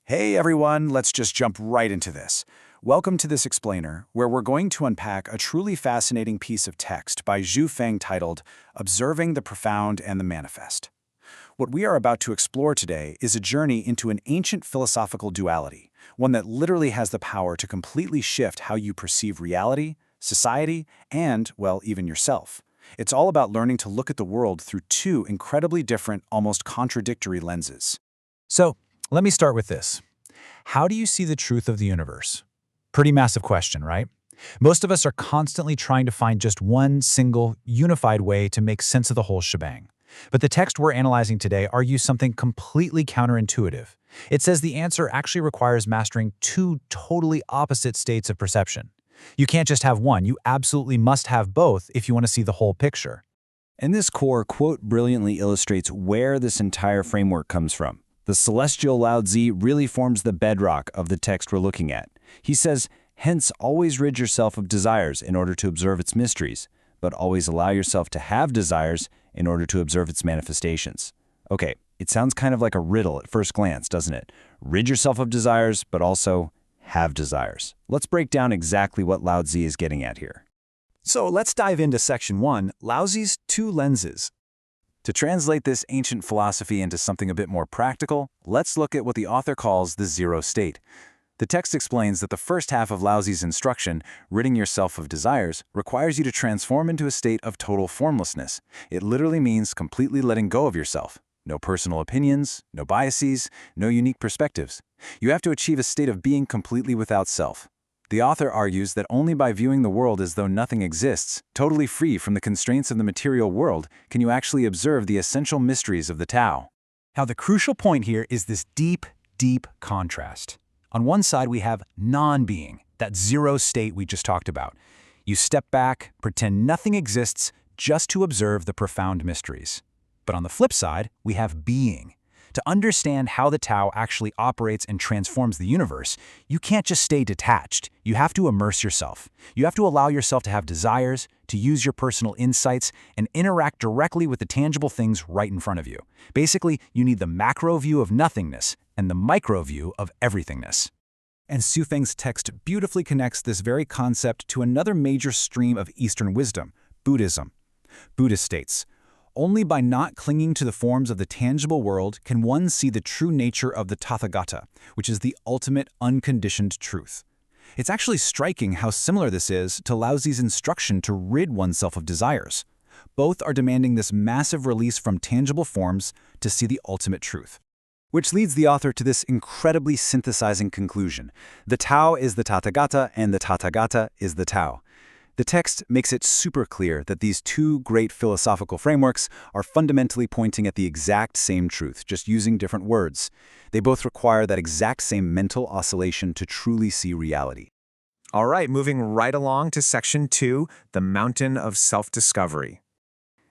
Hey everyone, let's just jump right into this. Welcome to this explainer, where we're going to unpack a truly fascinating piece of text by Zhu Feng titled Observing the Profound and the Manifest. What we are about to explore today is a journey into an ancient philosophical duality, one that literally has the power to completely shift how you perceive reality, society, and, well, even yourself. It's all about learning to look at the world through two incredibly different, almost contradictory lenses. So, let me start with this. How do you see the truth of the universe? Pretty massive question, right? Most of us are constantly trying to find just one single, unified way to make sense of the whole shebang. But the text we're analyzing today argues something completely counterintuitive. It says the answer actually requires mastering two totally opposite states of perception. You can't just have one, you absolutely must have both if you want to see the whole picture. And this core quote brilliantly illustrates where this entire framework comes from. The celestial Lao Tzu really forms the bedrock of the text we're looking at. He says, hence always rid yourself of desires in order to observe its mysteries, but always allow yourself to have desires in order to observe its manifestations. Okay, it sounds kind of like a riddle at first glance, doesn't it? Rid yourself of desires, but also have desires. Let's break down exactly what Lao Tzu is getting at here. So let's dive into Section 1, Lao Tzu's two lenses. To translate this ancient philosophy into something a bit more practical, let's look at what the author calls the zero state. The text explains that the first half of Lao Tzu's instruction, ridding yourself of desires, requires you to transform into a state of total formlessness. It literally means completely letting go of yourself. No personal opinions, no biases, no unique perspectives. You have to achieve a state of being completely without self. The author argues that only by viewing the world as though nothing exists, totally free from the constraints of the material world, can you actually observe the essential mysteries of the Tao. Now, the crucial point here is this deep, deep contrast. On one side, we have non-being, that zero state we just talked about. You step back, pretend nothing exists, just to observe the profound mysteries. But on the flip side, we have being. To understand how the Tao actually operates and transforms the universe, you can't just stay detached. You have to immerse yourself. You have to allow yourself to have desires, to use your personal insights, and interact directly with the tangible things right in front of you. Basically, you need the macro view of nothingness and the micro view of everythingness. And Zhu Feng's text beautifully connects this very concept to another major stream of Eastern wisdom, Buddhism. Buddha states, only by not clinging to the forms of the tangible world can one see the true nature of the Tathagata, which is the ultimate unconditioned truth. It's actually striking how similar this is to Lao Tzu's instruction to rid oneself of desires. Both are demanding this massive release from tangible forms to see the ultimate truth. Which leads the author to this incredibly synthesizing conclusion. The Tao is the Tathagata, and the Tathagata is the Tao. The text makes it super clear that these two great philosophical frameworks are fundamentally pointing at the exact same truth, just using different words. They both require that exact same mental oscillation to truly see reality. All right, moving right along to Section 2, the Mountain of Self-Discovery.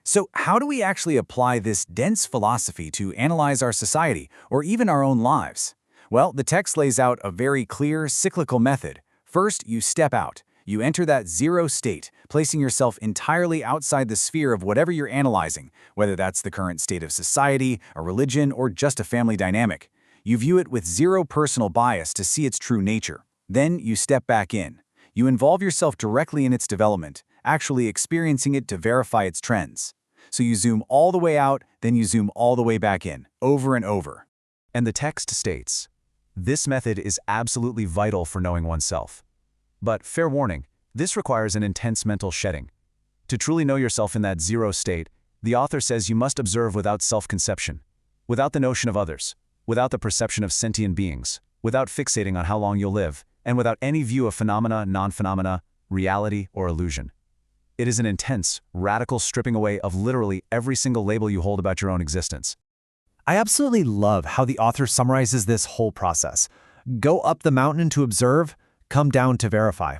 So how do we actually apply this dense philosophy to analyze our society, or even our own lives? Well, the text lays out a very clear, cyclical method. First, you step out. You enter that zero state, placing yourself entirely outside the sphere of whatever you're analyzing, whether that's the current state of society, a religion, or just a family dynamic. You view it with zero personal bias to see its true nature. Then you step back in. You involve yourself directly in its development, actually experiencing it to verify its trends. So you zoom all the way out, then you zoom all the way back in, over and over. And the text states, this method is absolutely vital for knowing oneself. But fair warning, this requires an intense mental shedding. To truly know yourself in that zero state, the author says you must observe without self-conception, without the notion of others, without the perception of sentient beings, without fixating on how long you'll live, and without any view of phenomena, non-phenomena, reality, or illusion. It is an intense, radical stripping away of literally every single label you hold about your own existence. I absolutely love how the author summarizes this whole process. Go up the mountain to observe, come down to verify.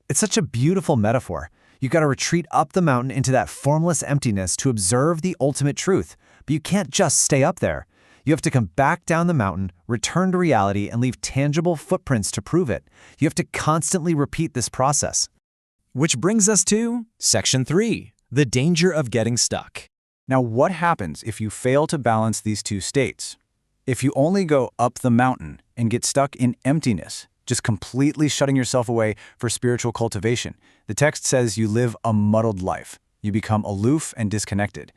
It's such a beautiful metaphor. You've got to retreat up the mountain into that formless emptiness to observe the ultimate truth, but you can't just stay up there. You have to come back down the mountain, return to reality, and leave tangible footprints to prove it. You have to constantly repeat this process. Which brings us to Section 3, the danger of getting stuck. Now, what happens if you fail to balance these two states? If you only go up the mountain and get stuck in emptiness, just completely shutting yourself away for spiritual cultivation, the text says you live a muddled life. You become aloof and disconnected.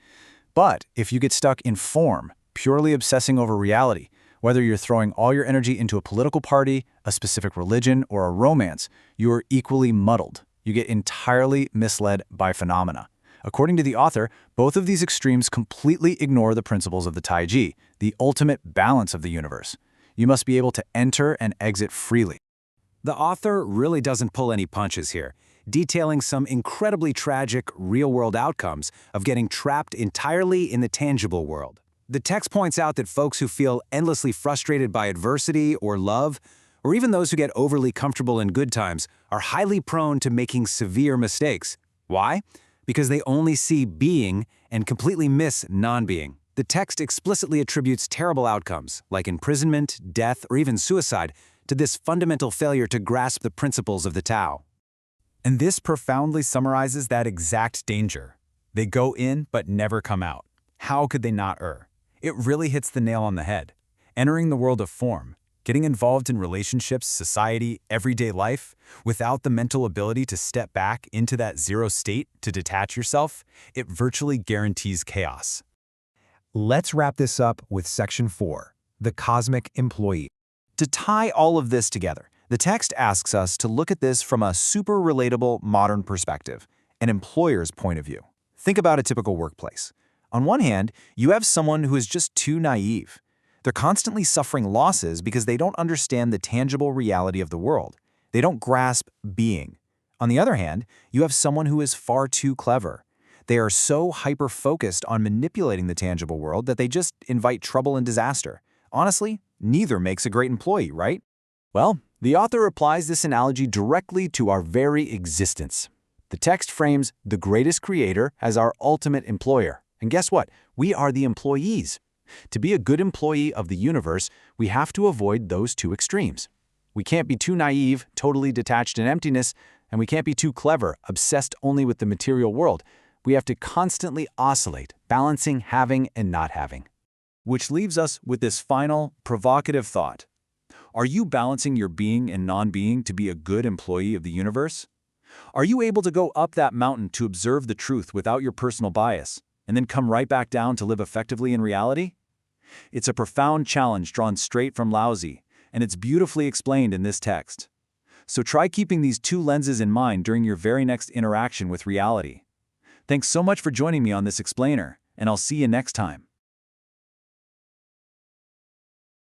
But if you get stuck in form, purely obsessing over reality, whether you're throwing all your energy into a political party, a specific religion, or a romance, you are equally muddled. You get entirely misled by phenomena. According to the author, both of these extremes completely ignore the principles of the Taiji, the ultimate balance of the universe. You must be able to enter and exit freely. The author really doesn't pull any punches here, detailing some incredibly tragic, real-world outcomes of getting trapped entirely in the tangible world. The text points out that folks who feel endlessly frustrated by adversity or love, or even those who get overly comfortable in good times, are highly prone to making severe mistakes. Why? Because they only see being and completely miss non-being. The text explicitly attributes terrible outcomes, like imprisonment, death, or even suicide, to this fundamental failure to grasp the principles of the Tao. And this profoundly summarizes that exact danger. They go in but never come out. How could they not err? It really hits the nail on the head. Entering the world of form, getting involved in relationships, society, everyday life, without the mental ability to step back into that zero state to detach yourself, it virtually guarantees chaos. Let's wrap this up with Section 4, the cosmic employee. To tie all of this together, the text asks us to look at this from a super relatable modern perspective, an employer's point of view. Think about a typical workplace. On one hand, you have someone who is just too naive. They're constantly suffering losses because they don't understand the tangible reality of the world. They don't grasp being. On the other hand, you have someone who is far too clever. They are so hyper-focused on manipulating the tangible world that they just invite trouble and disaster. Honestly, neither makes a great employee, right? Well, the author applies this analogy directly to our very existence. The text frames the greatest creator as our ultimate employer. And guess what? We are the employees. To be a good employee of the universe, we have to avoid those two extremes. We can't be too naive, totally detached in emptiness, and we can't be too clever, obsessed only with the material world. We have to constantly oscillate, balancing having and not having. Which leaves us with this final, provocative thought. Are you balancing your being and non-being to be a good employee of the universe? Are you able to go up that mountain to observe the truth without your personal bias, and then come right back down to live effectively in reality? It's a profound challenge drawn straight from Laozi, and it's beautifully explained in this text. So try keeping these two lenses in mind during your very next interaction with reality. Thanks so much for joining me on this explainer, and I'll see you next time.